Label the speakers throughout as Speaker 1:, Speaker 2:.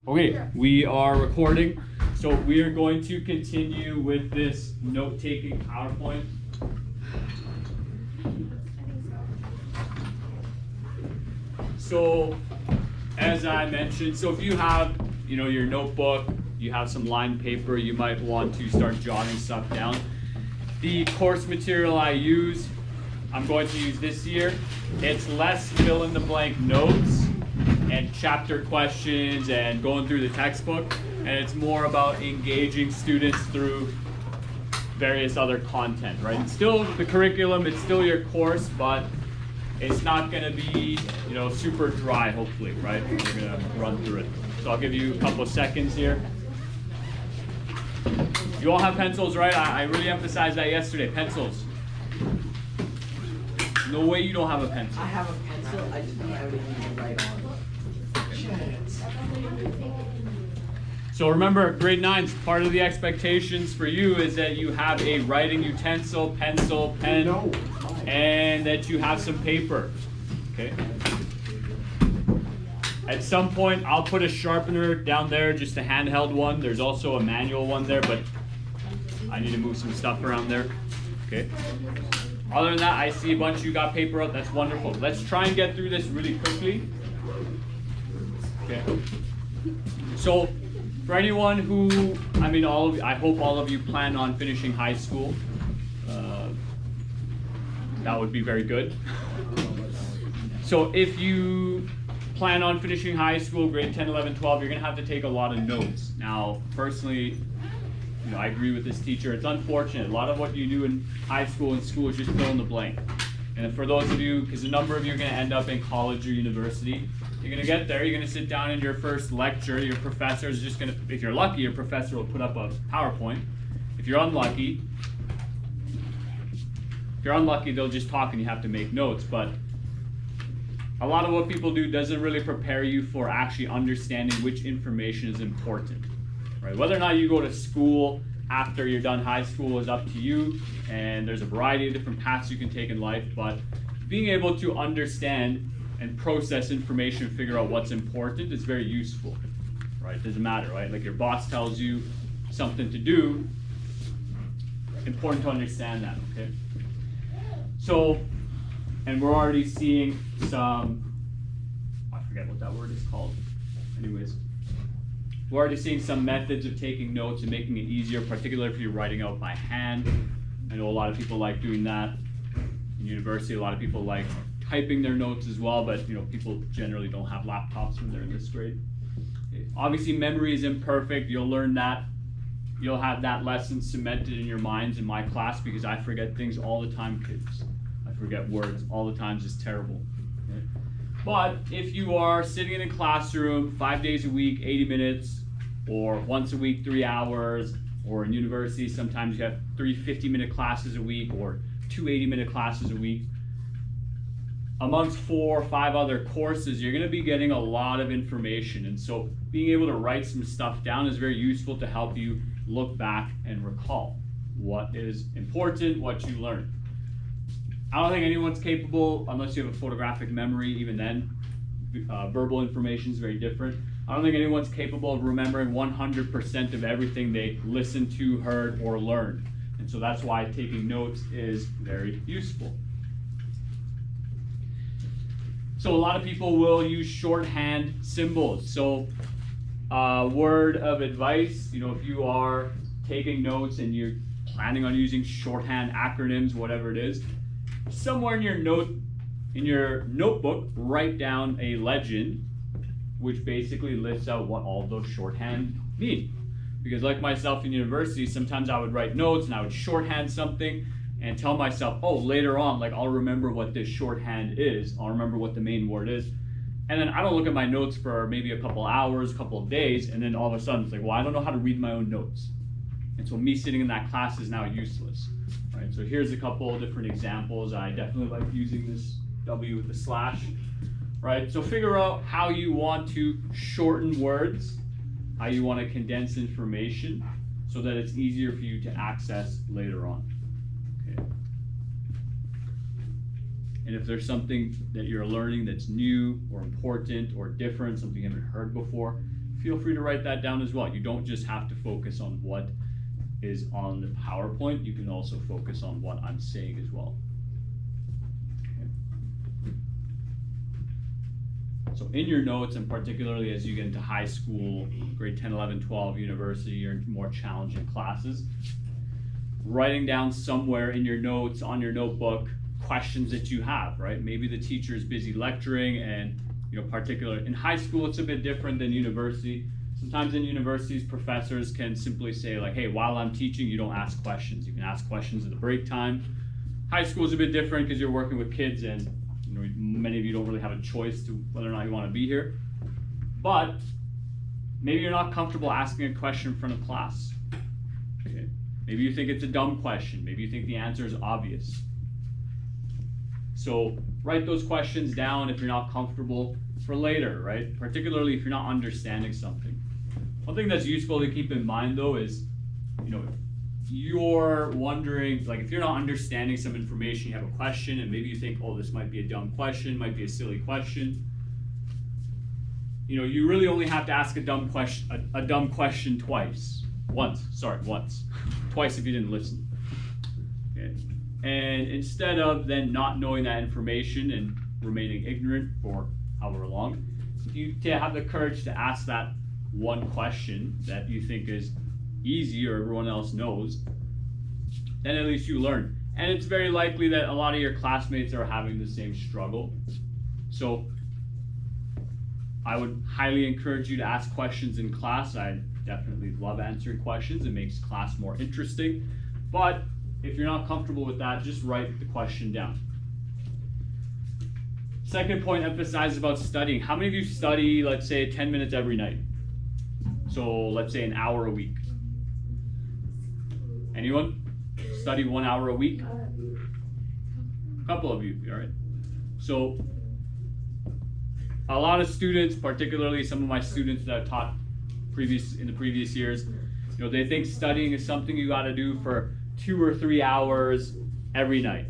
Speaker 1: Okay, we are recording. So we are going to continue with this note-taking PowerPoint. So as I mentioned, so if you have, your notebook, you have some lined paper, you might want to start jotting stuff down. The course material I'm going to use this year. It's less fill-in-the-blank notes and chapter questions and going through the textbook, and it's more about engaging students through various other content, right? It's still the curriculum, it's still your course, but it's not going to be, super dry, hopefully, right? We're going to run through it. So I'll give you a couple of seconds here. You all have pencils, right? I really emphasized that yesterday. Pencils. No way you don't have a pencil.
Speaker 2: I have a pencil, I just don't have anything to write on.
Speaker 1: So remember, grade 9's part of the expectations for you is that you have a writing utensil, pencil, pen, and that you have some paper. Okay. At some point, I'll put a sharpener down there, just a handheld one. There's also a manual one there, but I need to move some stuff around there. Okay. Other than that, I see a bunch of you got paper out. That's wonderful. Let's try and get through this really quickly. Okay. So, for anyone who, I hope all of you plan on finishing high school. That would be very good. So if you plan on finishing high school, grade 10, 11, 12, you're going to have to take a lot of notes. Now, personally, I agree with this teacher. It's unfortunate. A lot of what you do in high school and school is just fill in the blank. And for those of you, because a number of you are going to end up in college or university, you're going to get there, you're going to sit down in your first lecture, your professor is just going to, if you're lucky, your professor will put up a PowerPoint. If you're unlucky, they'll just talk and you have to make notes. But a lot of what people do doesn't really prepare you for actually understanding which information is important, right? Whether or not you go to school after you're done high school is up to you, and there's a variety of different paths you can take in life, but being able to understand and process information and figure out what's important is very useful, right? It doesn't matter, right? Like your boss tells you something to do, important to understand that, okay? So, and we're already seeing some, I forget what that word is called. Anyways, we're already seeing some methods of taking notes and making it easier, particularly if you're writing out by hand. I know a lot of people like doing that in university. A lot of people like typing their notes as well, but people generally don't have laptops when they're in this grade. Okay. Obviously, memory is imperfect. You'll learn that. You'll have that lesson cemented in your minds in my class because I forget things all the time, kids. I forget words all the time. It's just terrible. Okay. But if you are sitting in a classroom 5 days a week, 80 minutes, or once a week, 3 hours, or in university, sometimes you have 3 50-minute classes a week or 2 80-minute classes a week. Amongst 4 or 5 other courses, you're going to be getting a lot of information. And so being able to write some stuff down is very useful to help you look back and recall what is important, what you learned. I don't think anyone's capable, unless you have a photographic memory, even then, verbal information is very different. I don't think anyone's capable of remembering 100% of everything they listened to, heard, or learned. And so that's why taking notes is very useful. So a lot of people will use shorthand symbols. So word of advice, if you are taking notes and you're planning on using shorthand acronyms, whatever it is, somewhere in your notebook, write down a legend which basically lists out what all those shorthand mean. Because like myself in university, sometimes I would write notes and I would shorthand something and tell myself, oh, later on, I'll remember what this shorthand is. I'll remember what the main word is. And then I don't look at my notes for maybe a couple hours, a couple of days, and then all of a sudden it's like, well, I don't know how to read my own notes. And so me sitting in that class is now useless. Right? So here's a couple of different examples. I definitely like using this W with the slash. Right? So figure out how you want to shorten words, how you want to condense information so that it's easier for you to access later on. Okay. And if there's something that you're learning that's new or important or different, something you haven't heard before, feel free to write that down as well. You don't just have to focus on what is on the PowerPoint, you can also focus on what I'm saying as well. Okay. So in your notes, and particularly as you get into high school, grade 10, 11, 12, university, or more challenging classes, writing down somewhere in your notes, on your notebook, questions that you have, right? Maybe the teacher is busy lecturing, and particularly in high school, it's a bit different than university. Sometimes in universities, professors can simply say like, hey, while I'm teaching, you don't ask questions. You can ask questions at the break time. High school is a bit different because you're working with kids, and many of you don't really have a choice to whether or not you want to be here. But maybe you're not comfortable asking a question in front of class. Okay. Maybe you think it's a dumb question. Maybe you think the answer is obvious. So write those questions down if you're not comfortable for later, right? Particularly if you're not understanding something. One thing that's useful to keep in mind though is, you're wondering, like if you're not understanding some information, you have a question and maybe you think, oh, this might be a dumb question, might be a silly question. You really only have to ask a dumb question twice. Once. Twice if you didn't listen. Okay. And instead of then not knowing that information and remaining ignorant for however long, you have the courage to ask that one question that you think is easy or everyone else knows, then at least you learn. And it's very likely that a lot of your classmates are having the same struggle. So I would highly encourage you to ask questions in class. I definitely love answering questions. It makes class more interesting. But if you're not comfortable with that, just write the question down. Second point emphasizes about studying. How many of you study, let's say, 10 minutes every night? So let's say an hour a week. Anyone? Study 1 hour a week? A couple of you, all right? So a lot of students, particularly some of my students that I've taught in the previous years, they think studying is something you got to do for 2 or 3 hours every night.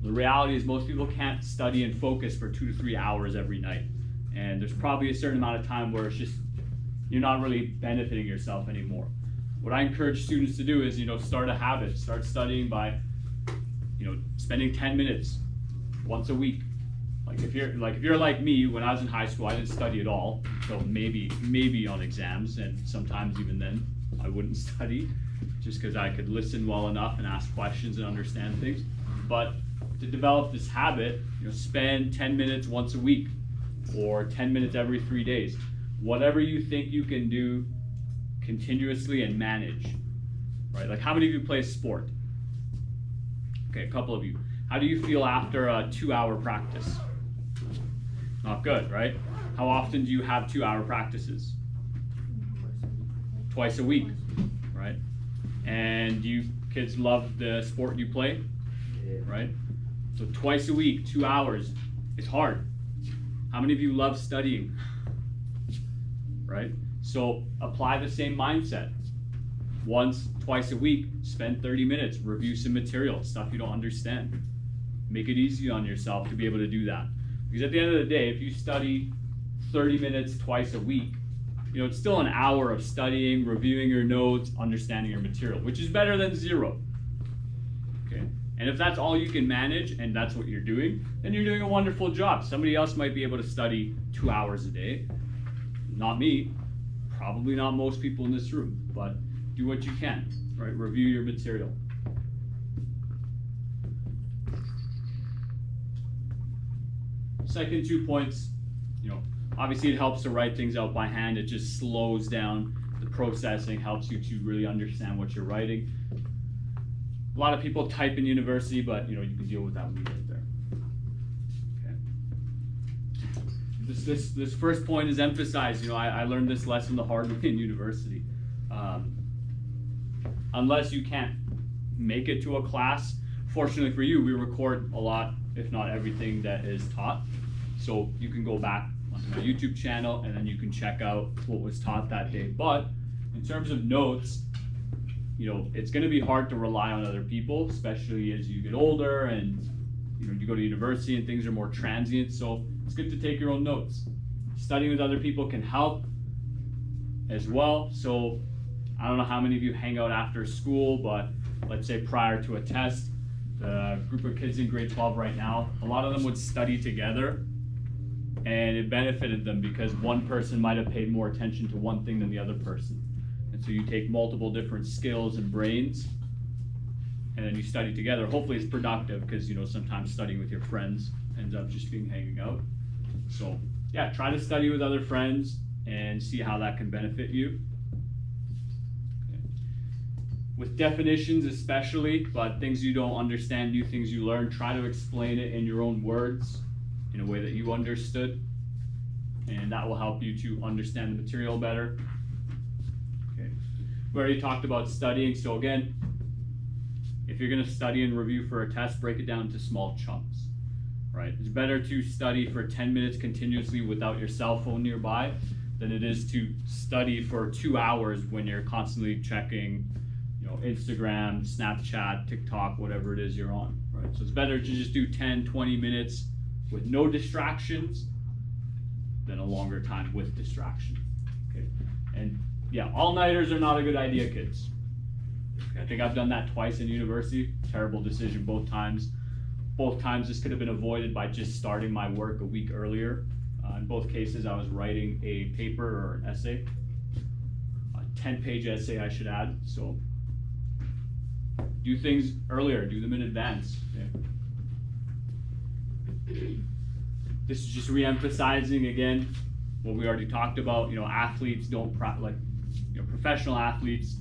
Speaker 1: The reality is most people can't study and focus for 2 to 3 hours every night. And there's probably a certain amount of time where it's just, you're not really benefiting yourself anymore. What I encourage students to do is, start a habit. Start studying by, spending 10 minutes once a week. Like if you're like me, when I was in high school, I didn't study at all. So maybe on exams, and sometimes even then, I wouldn't study just because I could listen well enough and ask questions and understand things. But to develop this habit, spend 10 minutes once a week or 10 minutes every 3 days. Whatever you think you can do continuously and manage, right? Like how many of you play sport? Okay, a couple of you. How do you feel after a 2-hour practice? Not good, right? How often do you have 2-hour practices? Twice a week, right? And do you kids love the sport you play? Right? So twice a week, 2 hours. It's hard. How many of you love studying? Right? So apply the same mindset. Once, twice a week, spend 30 minutes, review some material, stuff you don't understand. Make it easy on yourself to be able to do that. Because at the end of the day, if you study 30 minutes twice a week, it's still an hour of studying, reviewing your notes, understanding your material, which is better than 0. Okay? And if that's all you can manage and that's what you're doing, then you're doing a wonderful job. Somebody else might be able to study 2 hours a day. Not me, probably not most people in this room, but do what you can, right? Review your material. Second 2 points, obviously it helps to write things out by hand. It just slows down the processing, helps you to really understand what you're writing. A lot of people type in university, but you can deal with that when you get there. Okay. This first point is emphasized. I learned this lesson the hard way in university. Unless you can't make it to a class, fortunately for you, we record a lot, if not everything that is taught. So you can go back onto my YouTube channel and then you can check out what was taught that day. But in terms of notes, it's going to be hard to rely on other people, especially as you get older and you go to university and things are more transient. So it's good to take your own notes. Studying with other people can help, as well. So I don't know how many of you hang out after school, but let's say prior to a test, the group of kids in grade 12 right now, a lot of them would study together, and it benefited them because one person might have paid more attention to one thing than the other person. And so you take multiple different skills and brains, and then you study together. Hopefully it's productive, because sometimes studying with your friends ends up just being hanging out. So yeah, try to study with other friends and see how that can benefit you. Okay. With definitions especially, but things you don't understand, new things you learn, try to explain it in your own words in a way that you understood, and that will help you to understand the material better. Okay. We already talked about studying, so again, if you're going to study and review for a test, break it down into small chunks, right? It's better to study for 10 minutes continuously without your cell phone nearby than it is to study for 2 hours when you're constantly checking, Instagram, Snapchat, TikTok, whatever it is you're on, right? So it's better to just do 10, 20 minutes with no distractions than a longer time with distractions, okay? And yeah, all-nighters are not a good idea, kids. I think I've done that twice in university. Terrible decision both times. Both times this could have been avoided by just starting my work a week earlier. In both cases, I was writing a paper or an essay, a 10-page essay I should add. So do things earlier, do them in advance. Okay. This is just re-emphasizing again what we already talked about. Athletes don't professional athletes